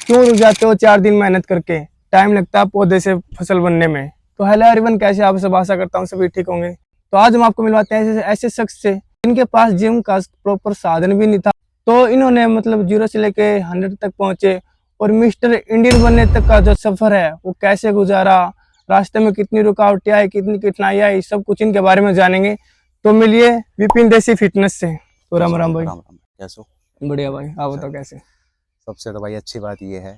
क्यों रुक जाते हो 4 दिन मेहनत करके? टाइम लगता है पौधे से फसल बनने में। तो हेलो एवरीवन, कैसे आप सब? आशा करता हूँ सभी ठीक होंगे। तो आज हम आपको मिलवाते हैं ऐसे ऐसे शख्स से इनके पास जिम का प्रॉपर साधन भी नहीं था, तो इन्होंने मतलब 0 से लेके 100 तक पहुंचे और मिस्टर इंडियन बनने तक का जो सफर है वो कैसे गुजारा, रास्ते में कितनी रुकावटें आई, कितनी कठिनाई आई, सब कुछ इनके बारे में जानेंगे। तो मिलिए विपिन देसी फिटनेस से। तो राम राम भाई। राम राम, कैसे हो? बढ़िया भाई, आप बताओ चलो, कैसे? सबसे तो भाई अच्छी बात ये है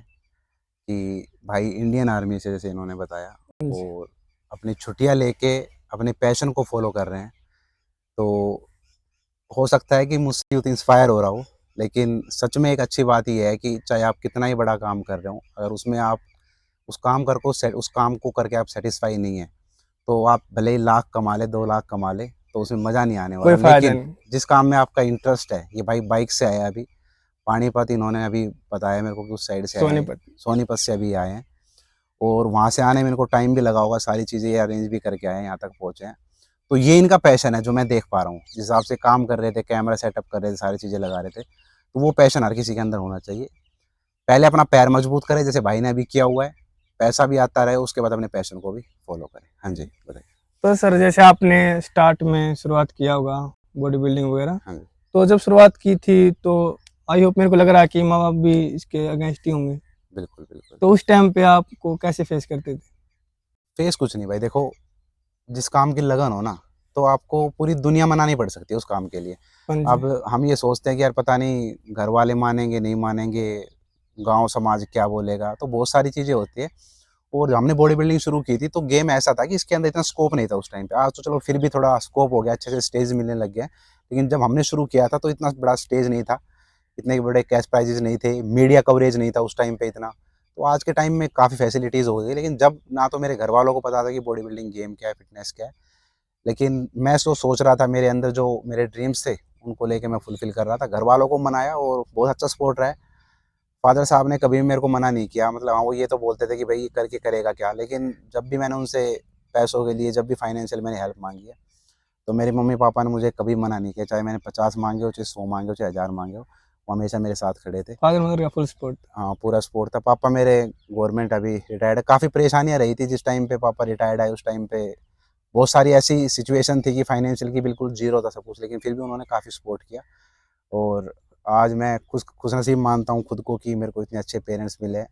कि भाई इंडियन आर्मी से, जैसे इन्होंने बताया, और अपनी छुट्टियां लेके अपने पैशन को फॉलो कर रहे हैं। तो हो सकता है कि मुझसे यूथ इंस्पायर हो रहा हो, लेकिन सच में एक अच्छी बात यह है कि चाहे आप कितना ही बड़ा काम कर रहे हो, अगर उसमें आप उस काम को करके आप सेटिस्फाई नहीं है, तो आप भले ही लाख कमा ले, 2 लाख कमा ले, तो उसमें मज़ा नहीं आने कोई वाला। फायदा लेकिन नहीं। जिस काम में आपका इंटरेस्ट है, ये भाई बाइक से आया अभी पानीपत, इन्होंने अभी बताया मेरे को कि उस साइड से आए हैं, सोनीपत। सोनीपत से अभी आए हैं। और वहाँ से आने में इनको टाइम भी लगा होगा, सारी चीज़ें ये अरेंज भी करके आए हैं, यहाँ तक पहुँचे हैं। तो ये इनका पैशन है जो मैं देख पा रहा हूँ। जिस हिसाब से काम कर रहे थे, कैमरा सेटअप कर रहे थे, सारी चीज़ें लगा रहे थे, तो वो पैशन हर किसी के अंदर होना चाहिए। पहले अपना पैर मजबूत करें, जैसे भाई ने अभी किया हुआ है, पैसा भी आता रहे, उसके बाद अपने पैशन को भी फॉलो करें। हाँ जी, बताइए। तो सर जैसे आपने स्टार्ट में शुरुआत किया होगा बॉडी बिल्डिंग वगैरह, हाँ जी, तो जब शुरुआत की थी तो आई होप, मेरे को लग रहा है कि माँ बाप भी इसके अगेंस्ट ही होंगे। बिल्कुल बिल्कुल। तो उस टाइम पे आपको कैसे फेस करते थे? फेस कुछ नहीं भाई, देखो, जिस काम की लगन हो ना, तो आपको पूरी दुनिया मनानी पड़ सकती है उस काम के लिए। हाँ जी। अब हम ये सोचते हैं कि यार पता नहीं घर वाले मानेंगे नहीं मानेंगे, गांव समाज क्या बोलेगा, तो बहुत सारी चीज़ें होती है। और हमने बॉडी बिल्डिंग शुरू की थी तो गेम ऐसा था कि इसके अंदर इतना स्कोप नहीं था उस टाइम पे। आज तो चलो फिर भी थोड़ा स्कोप हो गया, अच्छे से स्टेज मिलने लग गया, लेकिन जब हमने शुरू किया था तो इतना बड़ा स्टेज नहीं था, इतने बड़े कैश प्राइजेस नहीं थे, मीडिया कवरेज नहीं था उस टाइम पे इतना। तो आज के टाइम में काफ़ी फैसिलिटीज़ हो गई, लेकिन जब ना तो मेरे घर वालों को पता था कि बॉडी बिल्डिंग गेम क्या है, फिटनेस क्या है। लेकिन मैं सोच रहा था, मेरे अंदर जो मेरे ड्रीम्स थे उनको लेके मैं फुलफिल कर रहा था, घर वालों को मनाया और बहुत अच्छा सपोर्ट रहा है। फादर साहब ने कभी भी मेरे को मना नहीं किया, मतलब हाँ, वो ये तो बोलते थे कि भाई करके करेगा क्या, लेकिन जब भी मैंने उनसे पैसों के लिए, जब भी फाइनेंशियल मैंने हेल्प मांगी है, तो मेरे मम्मी पापा ने मुझे कभी मना नहीं किया। चाहे मैंने 50 मांगे हो, चाहे 100 मांगे हो, चाहे 1000 मांगे हो, वो हमेशा मेरे साथ खड़े थे। फादर मदर का फुल सपोर्ट। हाँ, पूरा सपोर्ट था। पापा मेरे गवर्नमेंट अभी रिटायर्ड है। काफ़ी परेशानियाँ रही थी जिस टाइम पे पापा रिटायर्ड आए, उस टाइम पे बहुत सारी ऐसी सिचुएशन थी कि फाइनेंशियल की बिल्कुल जीरो था सब कुछ, लेकिन फिर भी उन्होंने काफ़ी सपोर्ट किया। और आज मैं खुशनसीब मानता हूँ खुद को कि मेरे को इतने अच्छे पेरेंट्स मिले,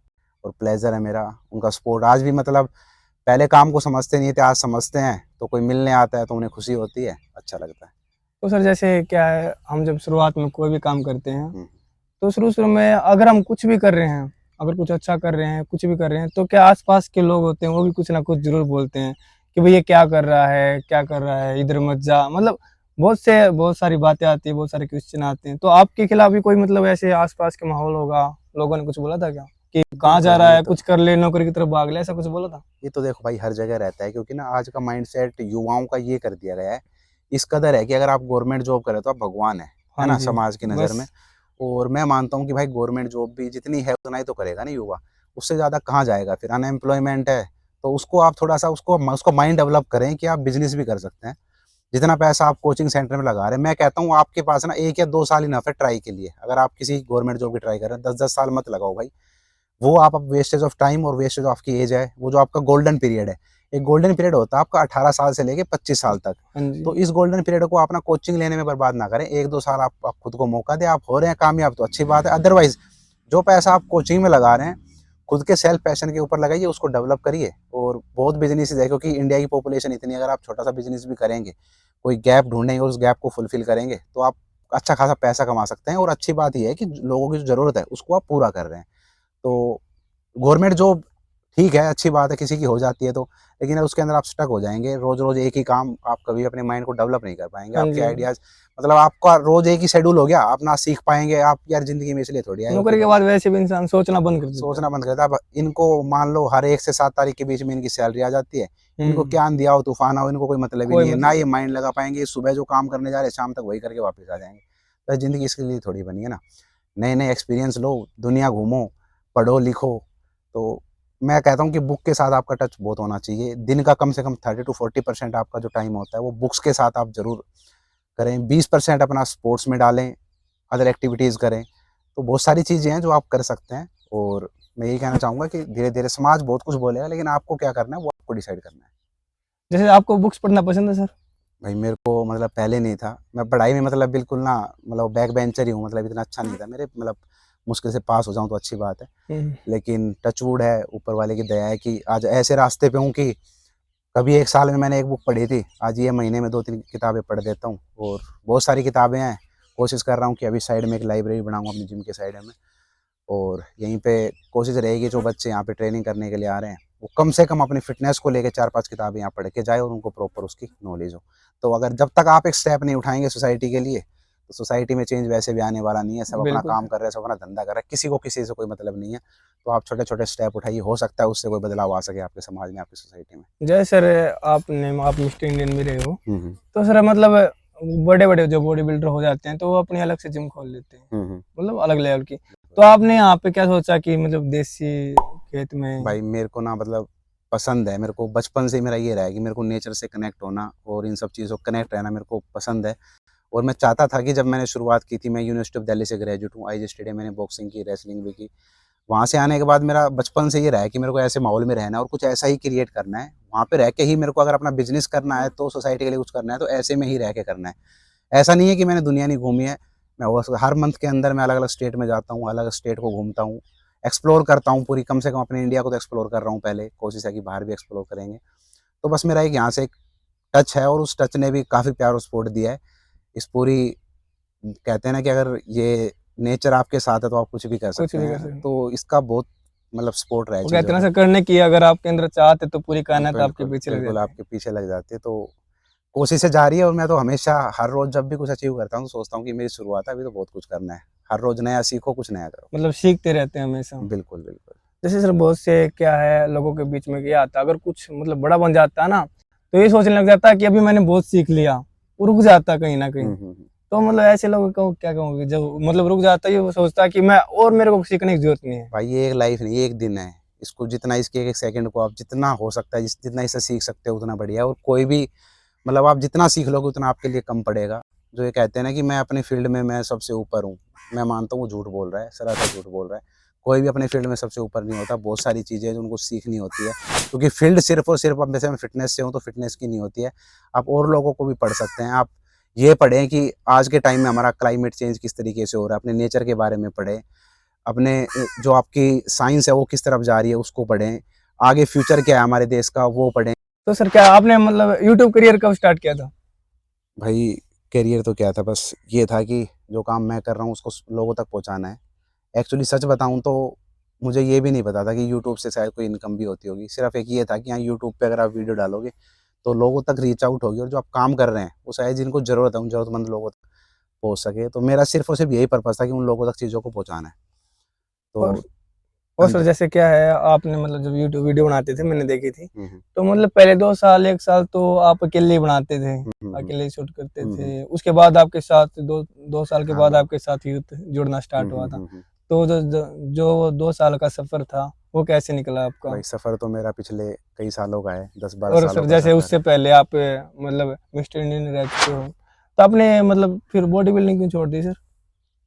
और प्लेज़र है मेरा उनका सपोर्ट आज भी। मतलब पहले काम को समझते नहीं थे, आज समझते हैं, तो कोई मिलने आता है तो उन्हें खुशी होती है, अच्छा लगता है। तो सर जैसे क्या है, हम जब शुरुआत में कोई भी काम करते हैं हुँ। तो शुरू शुरू में अगर हम कुछ भी कर रहे हैं, अगर कुछ अच्छा कर रहे हैं, कुछ भी कर रहे हैं, तो क्या आसपास के लोग होते हैं वो भी कुछ ना कुछ जरूर बोलते हैं कि भाई ये क्या कर रहा है, क्या कर रहा है, इधर मत जा, मतलब बहुत सारी बातें आती है, बहुत सारे क्वेश्चन आते हैं। तो आपके खिलाफ भी कोई मतलब ऐसे आसपास के माहौल होगा, लोगों ने कुछ बोला था क्या कि कहाँ जा देखो रहा है, कुछ कर ले, नौकरी की तरफ भाग ले, ऐसा कुछ बोला था? ये तो देखो भाई हर जगह रहता है, क्योंकि ना आज का माइंडसेट युवाओं का ये कर दिया गया है, इस कदर है कि अगर आप गवर्नमेंट जॉब करें तो आप भगवान है हाँ ना, जी। समाज की नज़र बस। में। और मैं मानता हूँ कि भाई गवर्नमेंट जॉब भी जितनी है उतना ही तो करेगा ना युवा, उससे ज़्यादा कहाँ जाएगा फिर। अनएम्प्लॉयमेंट है, तो उसको आप थोड़ा सा उसको माइंड डेवलप करें कि आप बिजनेस भी कर सकते हैं। जितना पैसा आप कोचिंग सेंटर में लगा रहे हैं, मैं कहता हूँ आपके पास ना 1 या 2 साल इनफ है ट्राई के लिए। अगर आप किसी गवर्नमेंट जॉब की ट्राई कर रहे हैं, 10-10 साल मत लगाओ भाई। वो आप अब वेस्टेज ऑफ टाइम और वेस्टेज ऑफ की एज है, वो जो आपका गोल्डन पीरियड है। एक गोल्डन पीरियड होता है आपका 18 साल से लेके 25 साल तक। हाँ जी। तो इस गोल्डन पीरियड को अपना कोचिंग लेने में बर्बाद ना करें। 1-2 साल आप खुद को मौका दें, आप हो रहे हैं कामयाब तो अच्छी बात है। अदरवाइज़ जो पैसा आप कोचिंग में लगा रहे हैं, खुद के सेल्फ पैशन के ऊपर लगाइए, उसको डेवलप करिए। और बहुत बिज़नेसेस है, क्योंकि इंडिया की पॉपुलेशन इतनी है, अगर आप छोटा-सा बिज़नेस भी करेंगे, कोई गैप ढूँढेंगे और उस गैप को फुलफ़िल करेंगे, तो आप अच्छा खासा पैसा कमा सकते हैं। और अच्छी बात ये है कि लोगों की जो ज़रूरत है, उसको आप पूरा कर रहे हैं। तो गवर्नमेंट जॉब ठीक है, अच्छी बात है, किसी की हो जाती है तो, लेकिन उसके अंदर आप स्टक हो जाएँगे। रोज़-रोज़ एक ही काम, आप कभी अपने माइंड को डेवलप नहीं कर पाएँगे। हाँ आपके जी। आइडियाज़, मतलब आपका रोज़ एक ही शेड्यूल हो गया, आप ना सीख पाएँगे। आप यार ज़िंदगी में इसलिए थोड़ी आए हो कि नौकरी के भाई बाद वैसे भी इंसान सोचना बंद कर देता है। सोचना बंद कर देता है। अब इनको मान लो हर 1 से 7 तारीख के बीच में इनकी सैलरी आ जाती है। इनको हम्म। क्या आँधी आओ, तूफ़ान आओ, इनको कोई मतलब ही कोई नहीं है। ना मतलब ये नहीं। माइंड लगा पाएँगे, सुबह जो काम करने जा रहे हैं, शाम तक वही करके वापस आ जाएँगे। तो ज़िंदगी इसके लिए थोड़ी बनी है ना। नए-नए एक्सपीरियंस लो, दुनिया घूमो, पढ़ो, लिखो। तो मैं कहता हूँ कि बुक के साथ आपका टच बहुत होना चाहिए। दिन का कम से कम 30 टू 40% आपका जो टाइम होता है, वो बुक्स के साथ आप ज़रूर करें। 20% अपना स्पोर्ट्स में डालें, अदर एक्टिविटीज़ करें। तो बहुत सारी चीज़ें हैं जो आप कर सकते हैं। और मैं यही कहना चाहूंगा कि धीरे धीरे समाज बहुत कुछ बोलेगा, लेकिन आपको क्या करना है वो आपको डिसाइड करना है। जैसे आपको बुक्स पढ़ना पसंद है सर? भाई मेरे को मतलब पहले नहीं था, मैं पढ़ाई में मतलब बिल्कुल ना, मतलब बैक बेंचर ही हूँ, मतलब इतना अच्छा नहीं था मेरे, मतलब मुश्किल से पास हो जाऊँ तो अच्छी बात है। लेकिन टचवुड है, ऊपर वाले की दया है कि आज ऐसे रास्ते पे हूँ कि कभी एक साल में मैंने एक बुक पढ़ी थी, आज ये महीने में 2-3 किताबें पढ़ देता हूँ। और बहुत सारी किताबें हैं, कोशिश कर रहा हूँ कि अभी साइड में एक लाइब्रेरी बनाऊँ अपनी जिम के साइड में, और यहीं पे कोशिश रहेगी जो बच्चे यहाँ पे ट्रेनिंग करने के लिए आ रहे हैं वो कम से कम अपनी फिटनेस को लेकर 4-5 किताबें यहाँ पढ़ के जाए और उनको प्रॉपर उसकी नॉलेज हो। तो अगर जब तक आप एक स्टेप नहीं उठाएंगे सोसाइटी के लिए, तो सोसाइटी में चेंज वैसे भी आने वाला नहीं है। सब अपना बिल्कुल काम सर। कर रहे हैं, सब अपना धंधा कर रहे हैं, किसी को किसी से कोई मतलब नहीं है। तो आप छोटे छोटे स्टेप उठाइए, हो सकता है उससे कोई बदलाव आ सके आपके समाज में, आपकी सोसाइटी में। जय सर, आप मिस्टर इंडियन भी रहे हो, हम्म तो सर मतलब बड़े बड़े जो बॉडी बिल्डर हो जाते हैं तो वो अपनी अलग से जिम खोल लेते हैं, हम्म। मतलब अलग लेवल की। तो आपने यहाँ पे क्या सोचा कि मतलब देसी खेत में? भाई मेरे को ना मतलब पसंद है, मेरे को बचपन से मेरा ये रहा है कि मेरे को नेचर से कनेक्ट होना और इन सब चीज़ों कनेक्ट रहना मेरे को पसंद है। और मैं चाहता था कि जब मैंने शुरुआत की थी, मैं यूनिवर्सिटी ऑफ दिल्ली से ग्रेजुएट हूँ, आईजी स्टेडियम मैंने बॉक्सिंग की, रेसलिंग भी की। वहाँ से आने के बाद मेरा बचपन से ये रहा है कि मेरे को ऐसे माहौल में रहना है और कुछ ऐसा ही क्रिएट करना है। वहाँ पे रह के ही मेरे को अगर अपना बिजनेस करना है तो सोसाइटी के लिए कुछ करना है तो ऐसे में ही रह के करना है। ऐसा नहीं है कि मैंने दुनिया नहीं घूमी है, मैं हर मंथ के अंदर मैं अलग अलग स्टेट में जाता हूँ, अलग स्टेट को घूमता हूँ, एक्सप्लोर करता हूँ पूरी, कम से कम अपने इंडिया को तो एक्सप्लोर कर रहा हूँ, पहले कोशिश है कि बाहर भी एक्सप्लोर करेंगे। तो बस मेरा एक यहाँ से एक टच है और उस टच ने भी काफ़ी प्यार और सपोर्ट दिया है। इस पूरी, कहते हैं ना कि अगर ये नेचर आपके साथ है तो आप कुछ भी कर कुछ सकते भी कर हैं, सकते हैं। तो इसका बहुत मतलब सपोर्ट रहा है वो कहते चीज़ों हैं ना का। सर, करने की अगर आपके अंदर चाहत है तो पूरी हाँ, कायनात आपके बिल्कुल पीछे लग बिल्कुल जाती है। आपके पीछे लग जाती है, तो कोशिशें जारी है। और मैं तो हमेशा हर रोज जब भी कुछ अचीव करता हूँ तो सोचता हूँ कि मेरी शुरुआत है, अभी तो बहुत कुछ करना है। हर रोज नया सीखो, कुछ नया करो। मतलब सीखते रहते हैं हमेशा। बिल्कुल बिल्कुल। जैसे सर बहुत से क्या है लोगों के बीच में क्या आता है, अगर कुछ मतलब बड़ा बन जाता है ना तो ये सोचने लग जाता है कि अभी मैंने बहुत सीख लिया, वो रुक जाता है कहीं ना कहीं। हम्म। तो मतलब ऐसे लोगों को क्या कहूँगी, जब मतलब रुक जाता है ये, वो सोचता है कि मैं और मेरे को सीखने की जरूरत नहीं है। भाई ये एक लाइफ नहीं, ये एक दिन है। इसको जितना, इसके एक एक सेकंड को आप जितना हो सकता है जितना इससे सीख सकते हो उतना बढ़िया है। और कोई भी मतलब आप जितना सीख लोगे उतना आपके लिए कम पड़ेगा। जो ये कहते हैं ना कि मैं अपनी फील्ड में मैं सबसे ऊपर हूँ, मैं मानता हूँ वो झूठ बोल रहा है, सरासर झूठ बोल रहा है। कोई भी अपने फील्ड में सबसे ऊपर नहीं होता। बहुत सारी चीज़ें जो उनको सीखनी होती है, क्योंकि फील्ड सिर्फ और सिर्फ, अब जैसे मैं फिटनेस से हूँ तो फिटनेस की नहीं होती है। आप और लोगों को भी पढ़ सकते हैं। आप ये पढ़ें कि आज के टाइम में हमारा क्लाइमेट चेंज किस तरीके से हो रहा है, अपने नेचर के बारे में पढ़ें, अपने जो आपकी साइंस है वो किस तरफ जा रही है उसको पढ़ें, आगे फ्यूचर क्या है हमारे देश का वो पढ़ें। तो सर क्या आपने मतलब यूट्यूब करियर कब स्टार्ट किया था? भाई करियर तो क्या था, बस ये था कि जो काम मैं कर रहा हूँ उसको लोगों तक पहुँचाना है। एक्चुअली सच बताऊँ तो मुझे ये भी नहीं पता था कि यूट्यूब से शायद कोई इनकम भी होती होगी। सिर्फ एक ये था कि हाँ, यूट्यूब पे अगर आप वीडियो डालोगे तो लोगों तक रीच आउट होगी, और जो आप काम कर रहे हैं वो शायद जिनको ज़रूरत है उन ज़रूरतमंद लोगों तक पहुँच सके। तो मेरा सिर्फ और सिर्फ यही पर्पज़ था कि उन लोगों तक चीज़ों को पहुँचाना है। तो और और हाँ सर जी। जैसे क्या है, आपने मतलब जब यूट्यूब वीडियो बनाते थे मैंने देखी थी, हुँ। तो मतलब पहले 2 साल 1 साल तो आप अकेले ही बनाते थे, हुँ, हुँ, हुँ। अकेले ही शूट करते हुँ, हुँ। थे। उसके बाद आपके साथ 2 साल के हाँ, बाद बिल्कुल। आपके साथ यूथ जुड़ना हुँ, स्टार्ट हुआ हुँ, था। हुँ, हुँ। तो जो 2 साल का सफर था वो कैसे निकला आपका? भाई सफ़र तो मेरा पिछले कई सालों का है, 10-12 और सालों सर का जैसे सफ़र उससे है। पहले आप मतलब मिस्टर इंडियन रह चुके हो, तो आपने मतलब फिर बॉडी बिल्डिंग क्यों छोड़ दी सर?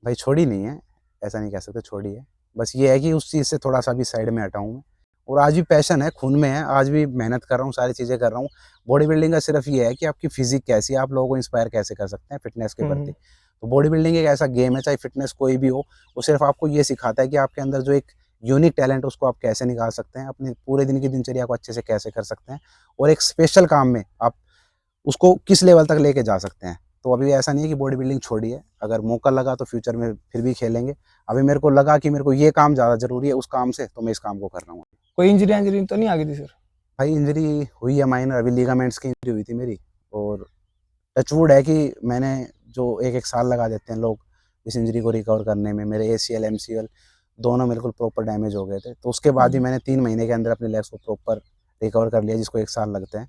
भाई छोड़ी नहीं है, ऐसा नहीं कह सकते छोड़ी है। बस ये है कि उस चीज़ से थोड़ा-सा अभी साइड में हटा हूँ मैं, और आज भी पैशन है, खून में है, आज भी मेहनत कर रहा हूँ, सारी चीज़ें कर रहा हूँ। बॉडी बिल्डिंग का सिर्फ़ ये है कि आपकी फ़िज़िक कैसी है, आप लोगों को इंस्पायर कैसे कर सकते हैं फ़िटनेस के प्रति। हम्म। तो बॉडी बिल्डिंग एक ऐसा गेम है, चाहे फ़िटनेस कोई भी हो, वो सिर्फ़ आपको ये सिखाता है कि आपके अंदर जो एक यूनिक टैलेंट है उसको आप कैसे निकाल सकते हैं, अपने पूरे दिन की दिनचर्या को अच्छे से कैसे कर सकते हैं, और एक स्पेशल काम में आप उसको किस लेवल तक लेके जा सकते हैं। तो अभी ऐसा नहीं है कि बॉडी बिल्डिंग छोड़ी है, अगर मौका लगा तो फ्यूचर में फिर भी खेलेंगे। अभी मेरे को लगा कि मेरे को ये काम ज़्यादा ज़रूरी है उस काम से, तो मैं इस काम को कर रहा हूँ। कोई इंजरी तो नहीं आ गई थी सर? भाई इंजरी हुई है माइनर, अभी लिगामेंट्स की इंजरी हुई थी मेरी, और टचवुड है कि मैंने जो 1-1 साल लगा देते हैं लोग इस इंजरी को रिकवर करने में, मेरे एसीएल, एमसीएल दोनों बिल्कुल प्रॉपर डैमेज हो गए थे। तो उसके बाद ही मैंने 3 महीने के अंदर अपने लेग्स को प्रॉपर रिकवर कर लिया, जिसको 1 साल लगते हैं।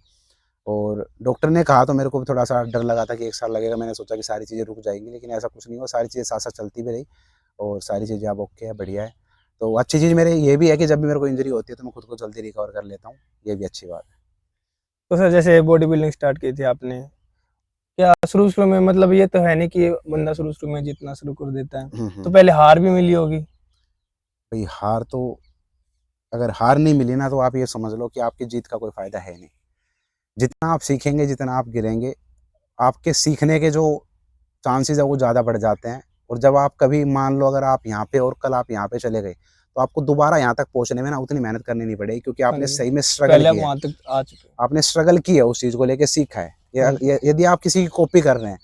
और डॉक्टर ने कहा तो मेरे को भी थोड़ा-सा डर लगा था कि 1 साल लगेगा, मैंने सोचा कि सारी चीज़ें रुक जाएँगी, लेकिन ऐसा कुछ नहीं हुआ, सारी चीज़ें साथ-साथ चलती भी रही, और सारी चीज़ें अब ओके है, बढ़िया है। तो अच्छी चीज़ मेरे ये भी है कि जब भी मेरे को इंजरी होती है तो मैं खुद को जल्दी रिकवर कर लेता हूँ, ये भी अच्छी बात है। तो सर जैसे बॉडी बिल्डिंग स्टार्ट की थी आपने, क्या शुरू-शुरू में मतलब ये तो है नहीं कि बंदा शुरू-शुरू में जीतना शुरू कर देता है, हुँ, तो हुँ। पहले हार भी मिली होगी? भाई हार तो अगर हार नहीं मिली ना, तो आप ये समझ लो कि आपकी जीत का कोई फ़ायदा है नहीं। जितना आप सीखेंगे, जितना आप गिरेंगे, आपके सीखने के जो चांसेस है वो ज़्यादा बढ़ जाते हैं। और जब आप कभी मान लो अगर आप यहाँ पे और कल आप यहाँ पे चले गए, तो आपको दोबारा यहाँ तक पहुँचने में ना उतनी मेहनत करनी नहीं पड़ेगी, क्योंकि हाँ आपने जी, सही में स्ट्रगल पहले आप किया है। वहाँ तक आ चुके हैं। आपने स्ट्रगल की है, उस चीज़ को लेके सीखा है। हाँ जी, यदि आप किसी की कॉपी कर रहे हैं,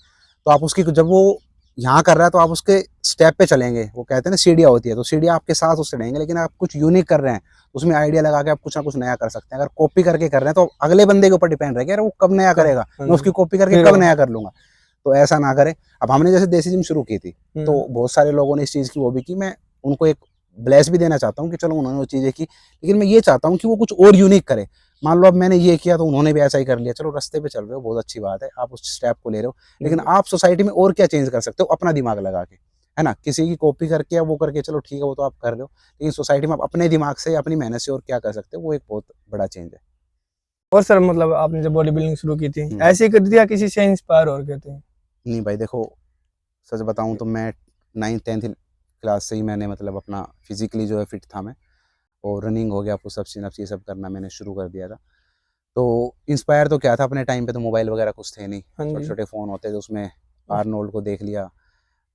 तो आप उसकी जब वो यहाँ कर रहा है तो आप उसके स्टेप पे चलेंगे। वो कहते हैं ना सीढ़ियाँ होती है, तो सीढ़ियाँ आपके साथ उससे रहेंगे। लेकिन आप कुछ यूनिक कर रहे हैं, उसमें आइडिया लगा के आप कुछ ना कुछ नया कर सकते हैं। अगर कॉपी करके कर रहे हैं, तो अगले बंदे के ऊपर डिपेंड रहेगा, यार वो कब नया कब? करेगा, हाँ मैं जी, उसकी कॉपी करके फिर कब नया कर लूँगा। तो ऐसा ना करें। अब हमने जैसे देसी जिम शुरू की थी, हुँ, तो बहुत सारे लोगों ने इस चीज़ की वो भी की। मैं उनको एक ब्लेस भी देना चाहता हूँ कि चलो उन्होंने वो चीज़ें की, लेकिन मैं ये चाहता हूँ कि वो कुछ और यूनिक करें। मान लो अब मैंने ये किया, तो उन्होंने भी ऐसा ही कर लिया। चलो रास्ते पे चल रहे हो, बहुत अच्छी बात है, आप उस स्टेप को ले रहे हो। लेकिन बिल्कुल। आप सोसाइटी में और क्या चेंज कर सकते हो अपना दिमाग लगा के, है ना? किसी की कॉपी करके या वो करके चलो ठीक है, वो तो आप कर रहे हो। लेकिन सोसाइटी में आप अपने दिमाग से, अपनी मेहनत से और क्या कर सकते हो, वो एक बहुत बड़ा चेंज है। और सर मतलब आपने जब बॉडी बिल्डिंग शुरू की थी, हुँ। ऐसे ही कर दी या किसी से इंस्पायर होकर की थी? नहीं भाई देखो, सच बताऊँ तो मैं 9th-10th क्लास से ही मैंने मतलब अपना फिज़िकली जो है फिट था मैं। और रनिंग हो गया, पुशअप, सिन-अप्स ये सब करना मैंने शुरू कर दिया था। तो इंस्पायर तो क्या था, अपने टाइम पे तो मोबाइल वगैरह कुछ थे नहीं। हाँ जी। छोटे-छोटे फ़ोन होते थे, उसमें आर्नोल्ड को देख लिया,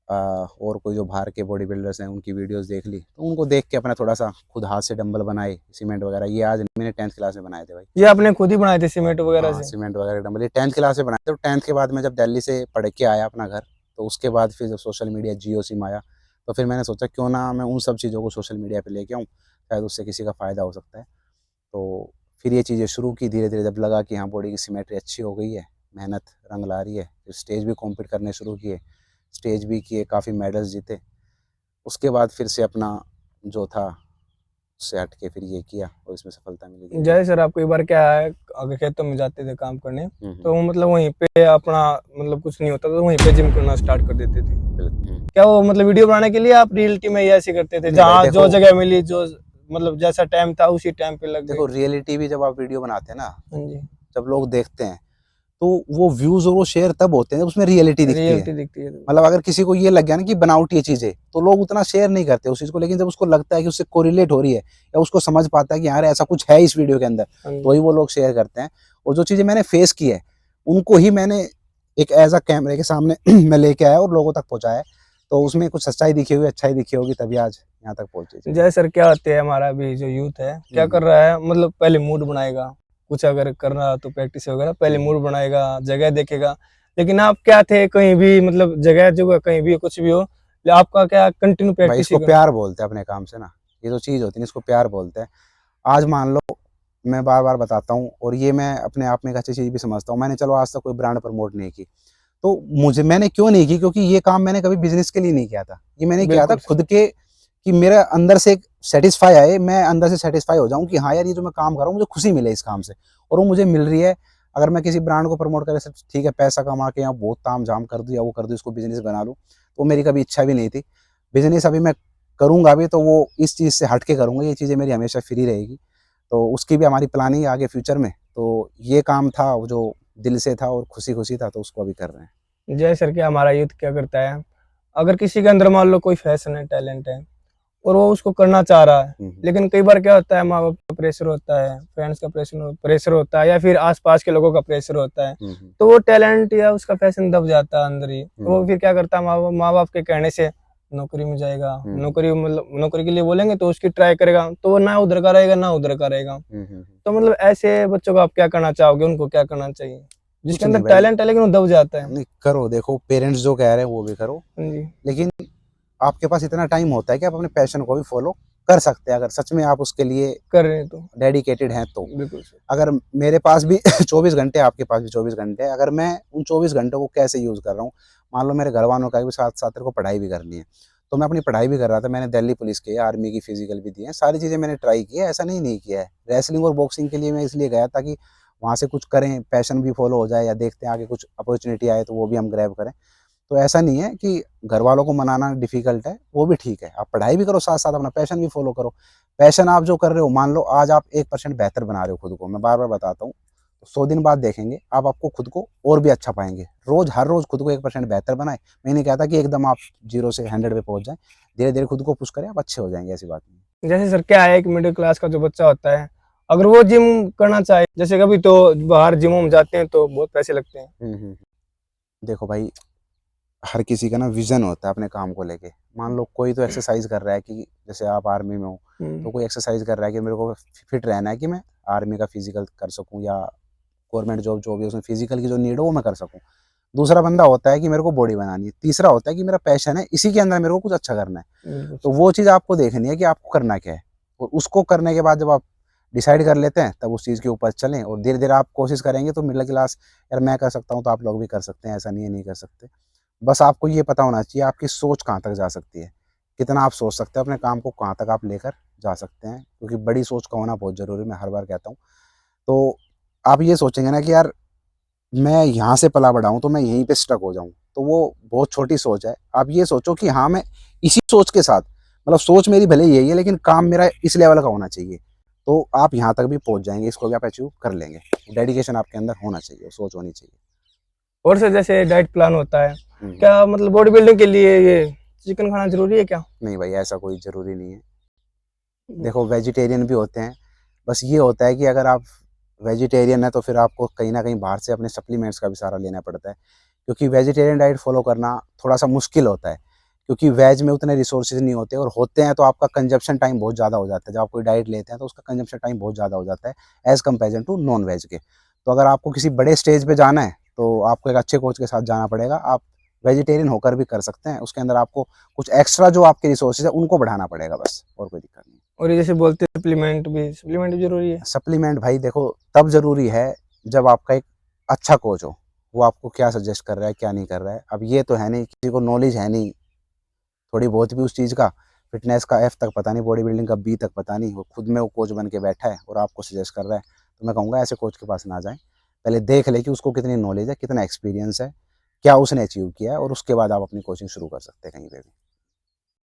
और कोई जो बाहर के बॉडी बिल्डर्स हैं उनकी वीडियोज़ देख ली। तो उनको देख के अपना थोड़ा-सा खुद हाथ से डंबल बनाए, सीमेंट वगैरह। ये आज नहीं, मैंने 10th क्लास में बनाए थे भाई। ये आपने खुद ही बनाए थे सीमेंट वगैरह हाँ, से? सीमेंट वगैरह डंबल ये 10th क्लास में बनाए थे। तो 10th के बाद मैं जब दिल्ली से पढ़ के आया अपना घर, तो उसके बाद फिर जब सोशल मीडिया जियो सिम आया, तो फिर मैंने सोचा क्यों ना मैं उन सब चीज़ों को सोशल मीडिया पे लेके आऊँ, शायद उससे किसी का फ़ायदा हो सकता है। तो फिर ये चीज़ें शुरू की धीरे-धीरे, जब लगा कि हाँ, बॉडी की सिमेट्री अच्छी हो गई है, मेहनत रंग ला रही है, फिर स्टेज भी कॉम्पीट करने शुरू किए, स्टेज भी किए, काफ़ी मेडल्स जीते। उसके बाद फिर से अपना जो था, उससे हट के फिर ये किया और इसमें सफलता मिली धीरे-धीरे। जैसे सर आपको एक बार क्या है, अगर खेतों में जाते थे काम करने, हुँ, हुँ। तो मतलब वहीं पे अपना मतलब कुछ नहीं होता तो वहीं पे जिम करना स्टार्ट कर देते थे। हुँ। क्या वो मतलब वीडियो बनाने के लिए आप रियलिटी में ही ऐसे करते थे, नहीं भाई जहाँ जो देखो, जगह मिली, जो मतलब जैसा टाइम था उसी टाइम पे लग गए? देखो रियलिटी भी जब आप वीडियो बनाते हैं ना, हाँ जी, जब लोग देखते हैं, तो वो व्यूज़ और वो शेयर तब होते हैं जब उसमें रियलिटी दिखती है। रियलिटी दिखती है। मतलब अगर किसी को ये लग गया ना कि बनावटी है चीज़ें, तो लोग उतना शेयर नहीं करते उस चीज़ को। लेकिन जब उसको लगता है कि उससे कोरिलेट हो रही है, या उसको समझ पाता है कि यार ऐसा कुछ है इस वीडियो के अंदर, हाँ तो जी, ही वो लोग शेयर करते हैं। और जो चीज़ें मैंने फेस की है, उनको ही मैंने एक ऐज़ अ कैमरे के सामने मैं लेके आया और लोगों तक पहुँचाया है। तो उसमें कुछ सच्चाई दिखी होगी, अच्छाई दिखी होगी, तभी आज यहाँ तक पहुँची चीज़ें। जैसे सर क्या होते हैं, हमारा अभी जो यूथ है हुँ, क्या हुँ। कर रहा है, मतलब पहले मूड बनाएगा, कुछ अगर करना हो तो प्रैक्टिस वगैरह पहले हुँ, हुँ। मूड बनाएगा, जगह देखेगा। लेकिन आप क्या थे, कहीं भी मतलब जगह जो कहीं भी कुछ भी हो, आपका क्या कंटिन्यू भाई प्रैक्टिस ही इसको करना। प्यार बोलते हैं अपने काम से ना। ये जो चीज़ होती है ना, इसको प्यार बोलते हैं। आज मान लो, मैं बार-बार बताता हूँ और ये मैं अपने आप में एक अच्छी चीज़ भी समझता हूँ। मैंने चलो आज तक कोई ब्रांड प्रमोट नहीं की। तो मैंने क्यों नहीं की? क्योंकि ये काम मैंने कभी बिज़नेस के लिए नहीं किया था। ये मैंने किया था बिल्कुल सर। खुद के, कि मेरे अंदर से एक सैटिस्फाई आए, मैं अंदर से सैटिस्फाई हो जाऊँ कि हाँ यार, ये जो मैं काम कर रहा हूँ मुझे खुशी मिले इस काम से, और वो मुझे मिल रही है। अगर मैं किसी ब्रांड को प्रमोट करे सिर्फ ठीक है, पैसा कमा के या बहुत ताम-झाम कर दूँ या वो कर दूँ, इसको बिज़नेस बना लूँ, तो मेरी कभी इच्छा भी नहीं थी। बिज़नेस अभी मैं करूँगा भी, तो वो इस चीज़ से हट के करूँगा, ये चीज़ें मेरी हमेशा फ्री रहेगी। तो उसकी भी हमारी प्लानिंग है आगे फ्यूचर में। तो ये काम था वो जो दिल से था और खुशी-खुशी था, तो उसको अभी कर रहे हैं। जय सर कि हमारा यूथ क्या करता है, अगर किसी के अंदर मान लो कोई फैशन है, टैलेंट है और वो उसको करना चाह रहा है, हुँ, हुँ। लेकिन कई बार क्या होता है, माँ बाप का प्रेशर होता है, फ्रेंड्स का प्रेशर होता है, या फिर आसपास के लोगों का प्रेशर होता है, हुँ, हुँ। तो वो टैलेंट या उसका फैशन दब जाता है अंदर ही। हुँ, और वो हुँ। फिर क्या करता है, माँ बाप के कहने से नौकरी में जाएगा, हुँ, हुँ। नौकरी मतलब नौकरी के लिए बोलेंगे तो उसकी ट्राई करेगा, तो वो ना उधर का रहेगा ना उधर का रहेगा। हुँ, हुँ, हुँ। तो मतलब ऐसे बच्चों को आप क्या करना चाहोगे, उनको क्या करना चाहिए, जिसके कुछ अंदर नहीं भाई, टैलेंट है लेकिन वो दब जाता है? नहीं करो, देखो पेरेंट्स जो कह रहे हैं वो भी करो, हाँ जी, लेकिन आपके पास इतना टाइम होता है कि आप अपने पैशन को भी फ़ॉलो कर सकते हैं, अगर सच में आप उसके लिए कर रहे हैं तो डेडिकेटेड हैं तो। बिल्कुल सर। अगर मेरे पास भी 24 घंटे, आपके पास भी 24 घंटे हैं, अगर मैं उन 24 घंटों को कैसे यूज़ कर रहा हूँ, मान लो मेरे घरवालों का भी साथ-साथ तेरे को पढ़ाई भी करनी है, तो मैं अपनी पढ़ाई भी कर रहा था, मैंने दिल्ली पुलिस की है, आर्मी की फिज़िकल भी दी है, सारी चीज़ें मैंने ट्राई की है, ऐसा नहीं किया है। रेसलिंग और बॉक्सिंग के लिए मैं इसलिए गया था कि वहाँ से कुछ करें, पैशन भी फ़ॉलो हो जाए, या देखते हैं आगे कुछ अपॉर्च्युनिटी आए तो वो भी हम ग्रैब करें। तो ऐसा नहीं है कि घरवालों को मनाना डिफ़िकल्ट है, वो भी ठीक है। आप पढ़ाई भी करो, साथ-साथ अपना पैशन भी फ़ॉलो करो। पैशन आप जो कर रहे हो, मान लो आज आप 1% बेहतर बना रहे हो खुद को, मैं बार-बार बताता हूँ, 100 दिन बाद देखेंगे, आप आपको खुद को और भी अच्छा पाएँगे। हर रोज़ खुद को 1% बेहतर बनाएँ। मैं नहीं कहता कि एकदम आप 0 से 100 पे पहुँच जाएँ। धीरे-धीरे खुद को पुश करें, आप अच्छे हो जाएँगे, ऐसी बात नहीं है। जैसे सर क्या है, एक मिडिल क्लास का जो बच्चा होता है, अगर वो जिम करना चाहे, जैसे कभी तो बाहर जिमों में जाते हैं तो बहुत पैसे लगते हैं। देखो भाई, हर किसी का ना विजन होता है अपने काम को लेके। मान लो कोई तो एक्सरसाइज कर रहा है कि जैसे आप आर्मी में हो, हम्म, तो कोई एक्सरसाइज कर रहा है कि मेरे को फिट रहना है कि मैं आर्मी का फिजिकल कर सकूं, या गवर्नमेंट जॉब जो भी है उसमें फिजिकल की जो नीड है वो मैं कर सकूं। दूसरा बंदा होता है कि मेरे को बॉडी बनानी है। तीसरा होता है कि मेरा पैशन है, इसी के अंदर मेरे को कुछ अच्छा करना है। बिल्कुल तो सर। वो चीज़ आपको देखनी है कि आपको करना क्या है, और उसको करने के बाद जब आप डिसाइड कर लेते हैं तब उस चीज़ के ऊपर चलें, और धीरे धीरे आप कोशिश करेंगे तो मिडिल क्लास, यार मैं कर सकता हूँ तो आप लोग भी कर सकते हैं, ऐसा नहीं है नहीं कर सकते। बस आपको ये पता होना चाहिए आपकी सोच कहाँ तक जा सकती है, कितना आप सोच सकते हैं अपने काम को, कहाँ तक आप लेकर जा सकते हैं, क्योंकि बड़ी सोच का होना बहुत ज़रूरी है, मैं हर बार कहता हूँ। तो आप ये सोचेंगे ना कि यार मैं यहाँ से पला बढ़ा हूँ तो मैं यहीं पे स्टक हो जाऊँ, तो वो बहुत छोटी सोच है। आप ये सोचो कि हाँ, मैं इसी सोच के साथ, मतलब सोच मेरी भले यही है लेकिन काम मेरा इस लेवल का होना चाहिए, तो आप यहाँ तक भी पहुँच जाएँगे, इसको भी आप अचीव कर लेंगे। डेडिकेशन आपके अंदर होना चाहिए, सोच होनी चाहिए। और सर जैसे डाइट प्लान होता है, हुँ। क्या मतलब बॉडी बिल्डिंग के लिए ये चिकन खाना जरूरी है क्या? नहीं भाई, ऐसा कोई ज़रूरी नहीं है। देखो वेजिटेरियन भी होते हैं, बस ये होता है कि अगर आप वेजिटेरियन हैं तो फिर आपको कहीं न कहीं बाहर से अपने सप्लीमेंट्स का भी सहारा लेना पड़ता है। क्योंकि वेजिटेरियन डाइट फ़ॉलो करना थोड़ा-सा मुश्किल होता है, क्योंकि वेज में उतने रिसोर्सेज़ नहीं होते, और होते हैं तो आपका कंज़म्पशन टाइम बहुत ज़्यादा हो जाता है। जब आप कोई डाइट लेते हैं तो उसका कंज़म्पशन टाइम बहुत ज़्यादा हो जाता है as comparison to non veg के। तो अगर आपको किसी बड़े स्टेज पे जाना है, तो आपको एक अच्छे कोच के साथ जाना पड़ेगा। आप वेजिटेरियन होकर भी कर सकते हैं, उसके अंदर आपको कुछ एक्स्ट्रा जो आपके रिसोर्सेज़ हैं उनको बढ़ाना पड़ेगा बस, और कोई दिक्कत नहीं। और ये जैसे बोलते हैं सप्लीमेंट भी जरूरी है। सप्लीमेंट भाई देखो तब ज़रूरी है जब आपका एक अच्छा कोच हो, वो आपको क्या सजेस्ट कर रहा है, क्या नहीं कर रहा है। अब ये तो है नहीं, किसी को नॉलेज है नहीं, थोड़ी बहुत भी उस चीज़ का, फ़िटनेस का एफ तक पता नहीं, बॉडी बिल्डिंग का बी तक पता नहीं, वो खुद में वो कोच बन के बैठा है और आपको सजेस्ट कर रहा है, तो मैं कहूँगा ऐसे कोच के पास ना जाएँ। पहले देख लें कि उसको कितनी नॉलेज है, कितना एक्सपीरियंस है, क्या उसने अचीव किया है, और उसके बाद आप अपनी कोचिंग शुरू कर सकते हैं कहीं पे भी।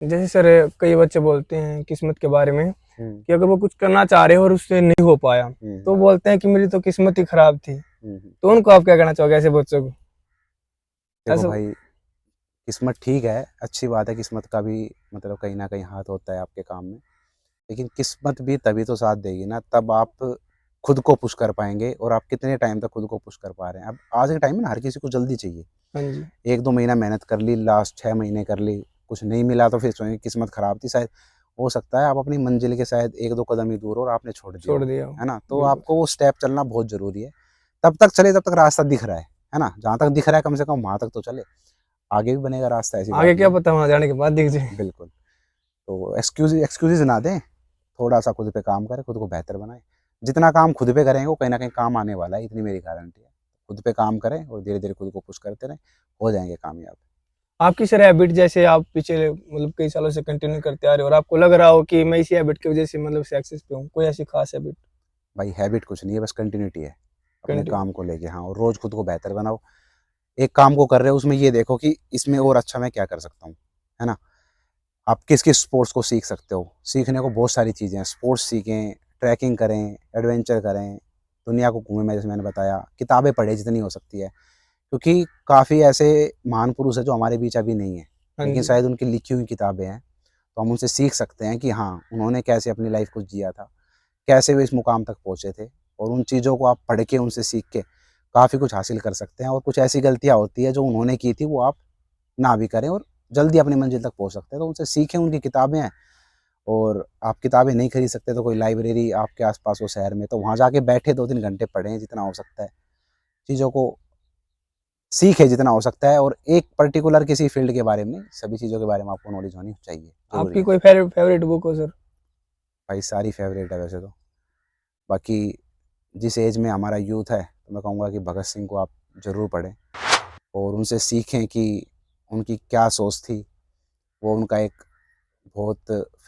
जैसे सर कई बच्चे बोलते हैं किस्मत के बारे में, हुँ, कि अगर वो कुछ करना चाह रहे हो और उससे नहीं हो पाया, तो हुँ, बोलते हैं कि मेरी तो किस्मत ही खराब थी। हुँ। तो उनको आप क्या कहना चाहोगे ऐसे बच्चों को? देखो ऐसा भाई, किस्मत ठीक है, अच्छी बात है, किस्मत का भी मतलब कहीं न कहीं हाथ होता है आपके काम में। लेकिन किस्मत भी तभी तो साथ देगी ना, तब आप खुद को पुश कर पाएँगे, और आप कितने टाइम तक खुद को पुश कर पा रहे हैं। अब आज के टाइम में ना हर किसी को जल्दी चाहिए। हाँ जी, 1-2 महीना मेहनत कर ली, लास्ट 6 महीने कर ली, कुछ नहीं मिला तो फिर सोचेंगे किस्मत खराब थी शायद। हो सकता है आप अपनी मंजिल के शायद 1-2 कदम ही दूर हो और आपने छोड़ दिया छोड़ हो, दिया हो। है ना? तो बिल्कुल। आपको वो स्टेप चलना बहुत ज़रूरी है। तब तक चले जब तक रास्ता दिख रहा है ना? जहाँ तक दिख रहा है कम से कम वहाँ तक तो चले। आगे भी बनेगा रास्ता, ऐसी बात आगे क्या नहीं है। पता वहां जाने के बाद दिख जाए। बिल्कुल। तो एक्सक्यूज़ेज़ ना दें, थोड़ा-सा खुद पे काम करें, खुद को बेहतर बनाएँ। जितना काम खुद पे करेंगे वो कहीं न कहीं काम आने वाला है, इतनी मेरी गारंटी है। खुद पे काम करें और धीरे-धीरे खुद को पुश करते रहें, हो जाएँगे कामयाब। आपकी सर हैबिट जैसे आप पीछे मतलब कई सालों से कंटिन्यू करते आ रहे हो और आपको लग रहा हो कि मैं इसी हैबिट की वजह से मतलब सक्सेस पे हूँ, कोई ऐसी खास हैबिट? भाई हैबिट कुछ नहीं है, बस कंटिन्यूटी है, अपने कंटिन्यू। काम को लेके। हाँ, और रोज़ खुद को बेहतर बनाओ। एक काम को कर रहे हो उसमें ये देखो कि इसमें और अच्छा मैं क्या कर सकता हूँ, है ना? आप किस-किस स्पोर्ट्स को सीख सकते हो। सीखने को बहुत सारी चीज़ें हैं, स्पोर्ट्स सीखें, ट्रैकिंग करें, एडवेंचर करें, दुनिया को घूमें, मैं जैसे मैंने बताया, किताबें पढ़ें जितनी हो सकती है। क्योंकि काफ़ी ऐसे महान पुरुष हैं जो हमारे बीच अभी नहीं है, हाँ लेकिन जी। शायद उनकी लिखी हुई किताबें हैं, तो हम उनसे सीख सकते हैं कि हाँ, उन्होंने कैसे अपनी लाइफ़ को जिया था, कैसे वे इस मुकाम तक पहुँचे थे, और उन चीज़ों को आप पढ़ के, उनसे सीख के काफ़ी कुछ हासिल कर सकते हैं, और कुछ ऐसी गलतियाँ होती हैं जो उन्होंने की थी, वो आप ना भी करें और जल्दी अपनी मंज़िल तक पहुँच सकते हैं। तो उनसे सीखें, उनकी किताबें हैं, और आप किताबें नहीं खरीद सकते तो कोई लाइब्रेरी आपके आस-पास हो शहर में, तो वहाँ जाके बैठे 2-3 घंटे पढ़ें जितना हो सकता है। चीज़ों को सीखें जितना हो सकता है, और एक पर्टिकुलर किसी फ़ील्ड के बारे में नहीं, सभी चीज़ों के बारे में आपको नॉलेज होनी चाहिए, ज़रूरी आपकी है। कोई फेवरेट बुक हो सर? भाई सारी फ़ेवरेट है वैसे तो। बाकी जिस एज में हमारा यूथ है, तो मैं कहूँगा कि भगत सिंह को आप ज़रूर पढ़ें और उनसे सीखें कि उनकी क्या सोच थी। वो उनका एक बहुत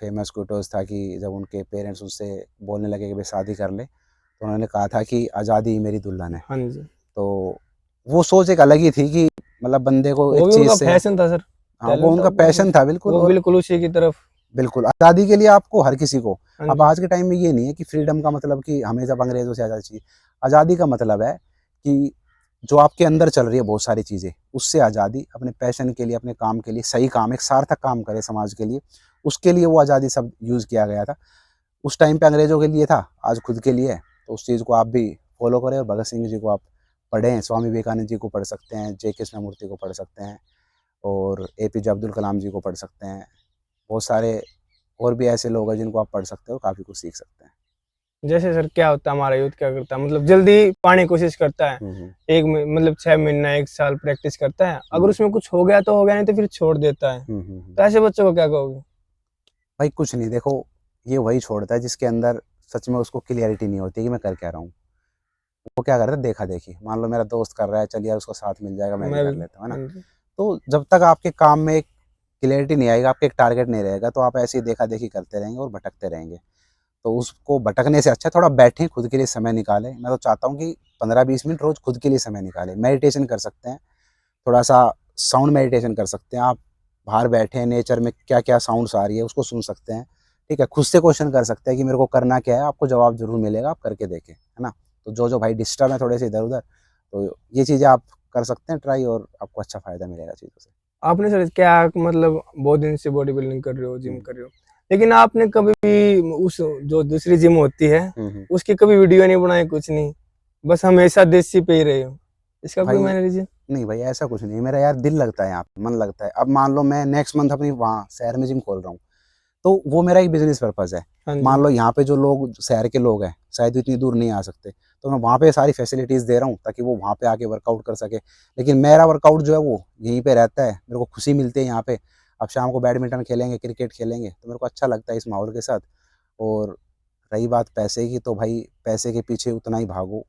फ़ेमस क्वोटेस था कि जब उनके पेरेंट्स उनसे बोलने लगे कि भई शादी कर ले, तो उन्होंने कहा था कि आज़ादी ही मेरी दुल्हन है। हाँ जी। तो वो सोच एक अलग ही थी कि मतलब बंदे को वो एक भी चीज़ उनका से, फैशन था सर, हाँ, वो टैलेंट था उनका वो पैशन था बिल्कुल। वो और बिल्कुल उसी की तरफ। बिल्कुल, आज़ादी के लिए आपको हर किसी को, हाँ अब जी। आज के टाइम में ये नहीं है कि फ्रीडम का मतलब कि हमें जब अंग्रेज़ों से आज़ादी चाहिए। आज़ादी का मतलब है कि जो आपके अंदर चल रही है बहुत सारी चीज़ें, उससे आज़ादी, अपने पैशन के लिए, अपने काम के लिए, सही काम, एक सार्थक काम करे समाज के लिए, उसके लिए वो आज़ादी सब यूज़ किया गया था। उस टाइम पे अंग्रेज़ों के लिए था, आज खुद के लिए है। तो उस चीज़ को आप भी फॉलो करें और भगत सिंह जी को आप पढ़ें, स्वामी विवेकानंद जी को पढ़ सकते हैं, जे कृष्णमूर्ति को पढ़ सकते हैं और एपीजे अब्दुल कलाम जी को पढ़ सकते हैं। बहुत सारे और भी ऐसे लोग हैं जिनको आप पढ़ सकते हो, काफ़ी कुछ सीख सकते हैं। जैसे सर क्या होता है, हमारा यूथ क्या करता है, मतलब जल्दी पाने की कोशिश करता है। हुँ, हुँ। मतलब 6 महीना 1 साल प्रैक्टिस करता है, अगर उसमें कुछ हो गया तो हो गया, नहीं तो फिर छोड़ देता है। हुँ, हुँ, हुँ। तो ऐसे बच्चों को क्या कहोगे? भाई कुछ नहीं, देखो ये वही छोड़ता है जिसके अंदर सच में उसको क्लैरिटी नहीं होती कि मैं कर क्या रहा हूँ। वो क्या करता है, देखा-देखी। मान लो मेरा दोस्त कर रहा है, चल यार उसको साथ मिल जाएगा, मैं भी मैं कर भी। लेता हूँ, है ना? हाँ जी। तो जब तक आपके काम में एक क्लैरिटी नहीं आएगा, आपका एक टारगेट नहीं रहेगा, तो आप ऐसे ही देखा-देखी करते रहेंगे और भटकते रहेंगे। तो उसको भटकने से अच्छा थोड़ा बैठें, खुद के लिए समय निकालें। मैं तो चाहता हूँ कि 15-20 मिनट रोज़ खुद के लिए समय निकालें। मेडिटेशन कर सकते हैं, थोड़ा-सा साउंड मेडिटेशन कर सकते हैं आप। बाहर बैठे हैं, नेचर में क्या-क्या साउंड्स आ रही है, उसको सुन सकते हैं। ठीक है? खुद से क्वेश्चन कर सकते हैं कि मेरे को करना क्या है? आपको जवाब ज़रूर मिलेगा, आप करके देखें, है ना? तो जो-जो भाई डिस्टर्ब है थोड़े से इधर-उधर, तो ये चीज़ें आप कर सकते हैं ट्राई और आपको अच्छा फ़ायदा मिलेगा चीज़ों से। आपने सर क्या मतलब बहुत दिन से बॉडी बिल्डिंग कर रहे हो, जिम हुँ। कर रहे हो, लेकिन आपने कभी भी उस जो दूसरी जिम होती है हुँ, हुँ। उसकी कभी वीडियो नहीं बनाई, कुछ नहीं, बस हमेशा देसी पे ही रहे हो? इसका कोई भाई मैंने रीजन? नहीं भाई ऐसा कुछ नहीं है, मेरा यार दिल लगता है यहाँ पे, मन लगता है। अब मान लो मैं नेक्स्ट मंथ अपनी वहाँ शहर में जिम खोल रहा हूँ, तो वो मेरा एक बिज़नेस पर्पज़ है। हाँ जी। मान लो यहाँ पे जो लोग शहर के लोग हैं, शायद इतनी दूर नहीं आ सकते, तो मैं वहाँ पे सारी फैसिलिटीज़ दे रहा हूँ ताकि वो वहाँ पे आके वर्कआउट कर सके। लेकिन मेरा वर्कआउट जो है वो यहीं पे रहता है, मेरे को खुशी मिलती है यहाँ पे। अब शाम को बैडमिंटन खेलेंगे, क्रिकेट खेलेंगे, तो मेरे को अच्छा लगता है इस माहौल के साथ। और रही बात पैसे की, तो भाई पैसे के पीछे उतना ही भागो,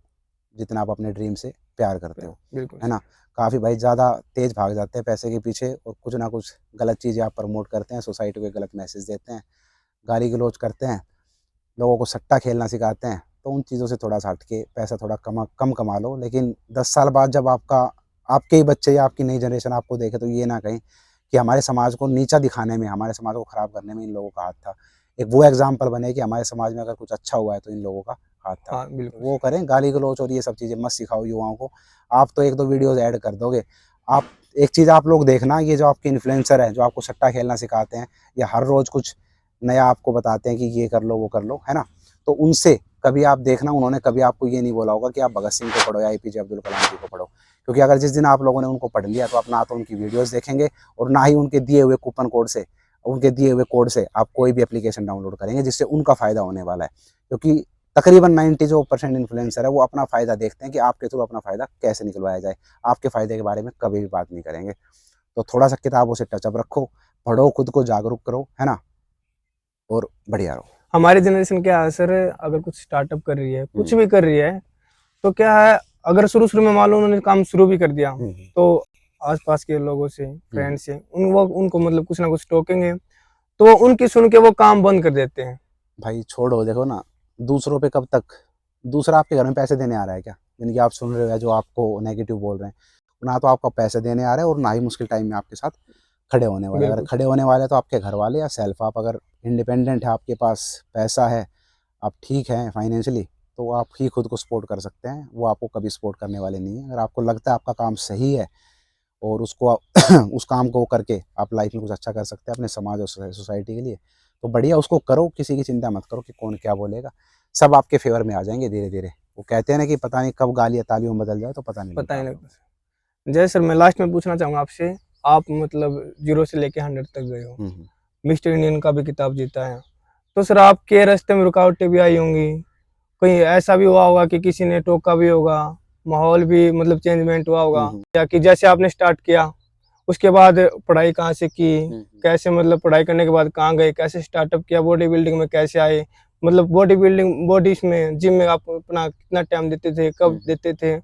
जितना आप अपने ड्रीम से प्यार करते हो, बिल्कुल है सर। ना? काफ़ी भाई ज़्यादा तेज़ भाग जाते हैं पैसे के पीछे और कुछ ना कुछ गलत चीज़ें आप प्रमोट करते हैं, सोसाइटी को एक गलत मैसेज देते हैं, गाली-गलौज करते हैं, लोगों को सट्टा खेलना सिखाते हैं। तो उन चीज़ों से थोड़ा-सा हट के पैसा थोड़ा कम कमा लो, लेकिन 10 साल बाद जब आपके ही बच्चे या आपकी नई जनरेशन आपको देखे, तो ये ना कहें कि हमारे समाज को नीचा दिखाने में, हमारे समाज को खराब करने में इन लोगों का हाथ था। एक वो एग्ज़ाम्पल बने कि हमारे समाज में अगर कुछ अच्छा हुआ है, तो इन लोगों का हाथ था। हाँ तो बिल्कुल वो सर। करें, गाली-गलौज और ये सब चीज़ें मत सिखाओ युवाओं को। आप तो 1-2 वीडियोज़ ऐड कर दोगे। आप एक चीज़ आप लोग देखना, ये जो आपके इन्फ्लुएंसर हैं, जो आपको सट्टा खेलना सिखाते हैं या हर रोज़ कुछ नया आपको बताते हैं कि ये कर लो, वो कर लो, है ना? तो उनसे कभी आप देखना, उन्होंने कभी आपको ये नहीं बोला होगा कि आप भगत सिंह को पढ़ो या एपीजे अब्दुल कलाम जी को पढ़ो। क्योंकि अगर जिस दिन आप लोगों ने उनको पढ़ लिया, तो आप ना तो उनकी वीडियोज़ देखेंगे और ना ही उनके दिए हुए कूपन कोड से, उनके दिए हुए कोड से आप कोई भी एप्लीकेशन डाउनलोड करेंगे, जिससे उनका फ़ायदा होने वाला है। क्योंकि तकरीबन 90 जो % इन्फ्लुएंसर है, वो अपना फ़ायदा देखते हैं कि आपके थ्रू अपना फ़ायदा कैसे निकलवाया जाए। आपके फ़ायदे के बारे में कभी भी बात नहीं करेंगे। तो थोड़ा-सा किताबों से टचअप रखो, पढ़ो, खुद को जागरूक करो, है ना? और बढ़िया रहो। हमारी जनरेशन क्या है सर, अगर कुछ स्टार्टअप कर रही है, कुछ हुँ, भी कर रही है, तो क्या है, अगर शुरू-शुरू में मान लो उन्होंने काम शुरू भी कर दिया, हुँ, तो आस-पास के लोगों से, हुँ। फ्रेंड से उनको मतलब कुछ ना कुछ टोकेंगे, तो वो उनकी सुन के वो काम बंद कर देते हैं। भाई छोड़ो, देखो ना, दूसरों पे कब तक दूसरा आपके घर में पैसे देने आ रहा है क्या? यानी कि आप सुन रहे हो या जो आपको नेगेटिव बोल रहे हैं, ना तो आपको पैसे देने आ रहे हैं और ना ही मुश्किल टाइम में आपके साथ खड़े होने वाले हैं। अगर बिल्कुल। खड़े होने वाले हैं तो आपके घर वाले या सेल्फ। आप अगर इंडिपेंडेंट है, आपके पास पैसा है, आप ठीक हैं फाइनेंशियली, तो आप ही खुद को सपोर्ट कर सकते हैं। वो आपको कभी सपोर्ट करने वाले नहीं हैं। अगर आपको लगता है आपका काम सही है और उसको उस काम को करके आप लाइफ में कुछ अच्छा कर सकते हैं अपने समाज और सोसाइटी के लिए, तो बढ़िया उसको करो, किसी की चिंता मत करो कि कौन क्या बोलेगा। सब आपके फ़ेवर में आ जाएँगे धीरे-धीरे। वो कहते हैं ना कि पता नहीं कब गालियाँ तालियों में बदल जाए, तो पता नहीं पता लगता ही आप नहीं लोगों लगता सर। जय सर, मैं लास्ट में पूछना चाहूँगा आपसे, आप मतलब 0 से लेके 100 तक गए हो। को। हुँ, हुँ। मिस्टर इंडियन का भी खिताब जीता है। तो सर आपके रास्ते में रुकावटें भी आई होंगी, कहीं ऐसा भी हुआ होगा कि किसी ने टोका भी होगा, माहौल भी मतलब चेंजमेंट हुआ हुँ, होगा, हुँ। या कि जैसे आपने स्टार्ट किया, उसके बाद पढ़ाई कहाँ से की? हुँ, हुँ। कैसे मतलब पढ़ाई करने के बाद कहाँ गए? कैसे स्टार्टअप किया? बॉडी बिल्डिंग में कैसे आए? मतलब बॉडी बिल्डिंग बॉडीज़ में जिम में आप अपना कितना टाइम देते थे? हुँ, कब हुँ। देते थे?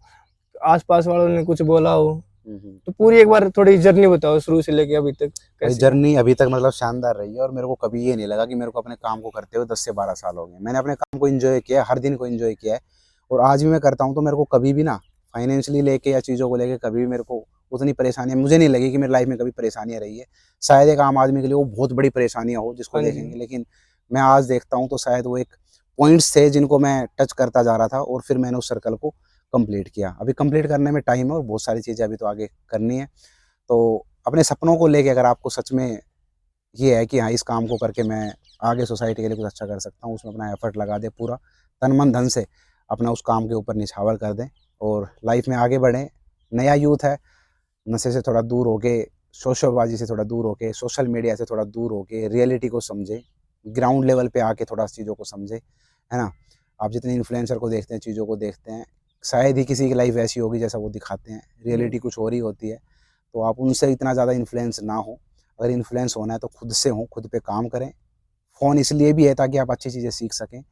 आस-पास वालों ने कुछ बोला हो? हुँ, हुँ। तो पूरी एक बार थोड़ी जर्नी बताओ शुरू से लेके अभी तक भाई कैसी है? जर्नी अभी तक मतलब शानदार रही है और मेरे को कभी ये नहीं लगा कि मेरे को अपने काम को करते हुए 10 से 12 साल हो गए। मैंने अपने काम को एन्जॉय किया है, हर दिन को एन्जॉय किया है और आज भी मैं करता हूँ, तो मेरे को कभी भी ना फाइनेंशियली लेके या चीज़ों को लेके कभी भी मेरे को उतनी परेशानी मुझे नहीं लगी कि मेरी लाइफ में कभी परेशानियाँ रही है। शायद एक आम आदमी के लिए वो बहुत बड़ी परेशानियाँ हो जिसको हाँ जी। देखेंगे, लेकिन मैं आज देखता हूँ तो शायद वो एक पॉइंट्स थे जिनको मैं टच करता जा रहा था और फिर मैंने उस सर्कल को कंप्लीट किया। अभी कंप्लीट करने में टाइम है और बहुत सारी चीज़ें अभी तो आगे करनी है। तो अपने सपनों को लेके अगर आपको सच में ये है कि हाँ, इस काम को करके मैं आगे सोसाइटी के लिए कुछ अच्छा कर सकता हूँ, उसमें अपना एफर्ट लगा दें पूरा, तन मन धन से अपना उस काम के ऊपर निछावर कर दें और लाइफ में आगे बढ़ें। नया यूथ है, नशे से थोड़ा दूर होके, शोशेबाजी से थोड़ा दूर होके, सोशल मीडिया से थोड़ा दूर होके रियलिटी को समझे, ग्राउंड लेवल पे आके थोड़ा चीज़ों को समझे, है ना? आप जितने इन्फ्लुएंसर को देखते हैं, चीज़ों को देखते हैं, शायद ही किसी की लाइफ ऐसी होगी जैसा वो दिखाते हैं, रियलिटी कुछ और ही होती है। तो आप उनसे इतना ज़्यादा इन्फ्लुएंस ना हो, अगर इन्फ्लुएंस होना है तो खुद से हो, खुद पे काम करें। फ़ोन इसलिए भी है ताकि आप अच्छी चीज़ें सीख सकें।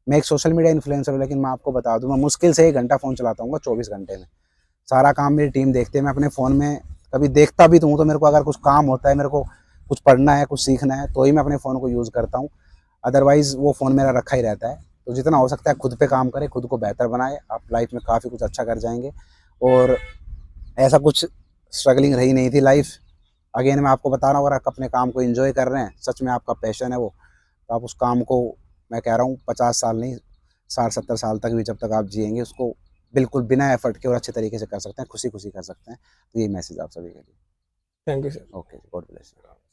मैं एक सोशल मीडिया इन्फ्लुएंसर हूँ, लेकिन मैं आपको बता दूँ, मैं मुश्किल से 1 घंटा फ़ोन चलाता हूँगा 24 घंटे में। सारा काम मेरी टीम देखती है, मैं अपने फ़ोन में कभी देखता भी तो हूँ, तो मेरे को अगर कुछ काम होता है, मेरे को कुछ पढ़ना है, कुछ सीखना है, तो ही मैं अपने फ़ोन को यूज़ करता हूँ। अदरवाइज़ वो फ़ोन मेरा रखा ही रहता है। तो जितना हो सकता है खुद पे काम करें, खुद को बेहतर बनाएँ, आप लाइफ़ में काफ़ी कुछ अच्छा कर जाएँगे। और ऐसा कुछ स्ट्रगलिंग रही नहीं थी लाइफ़। अगेन मैं आपको बता रहा हूँ, अगर आप अपने काम को एन्जॉय कर रहे हैं, सच में आपका पैशन है वो, तो आप उस काम को, मैं कह रहा हूँ 50 साल नहीं, 60-70 साल तक भी जब तक आप जिएँगे, उसको बिल्कुल बिना एफर्ट के और अच्छे तरीके से कर सकते हैं, खुशी-खुशी कर सकते हैं। तो यही मैसेज आप सभी के लिए। Thank you sir. Okay, God bless you.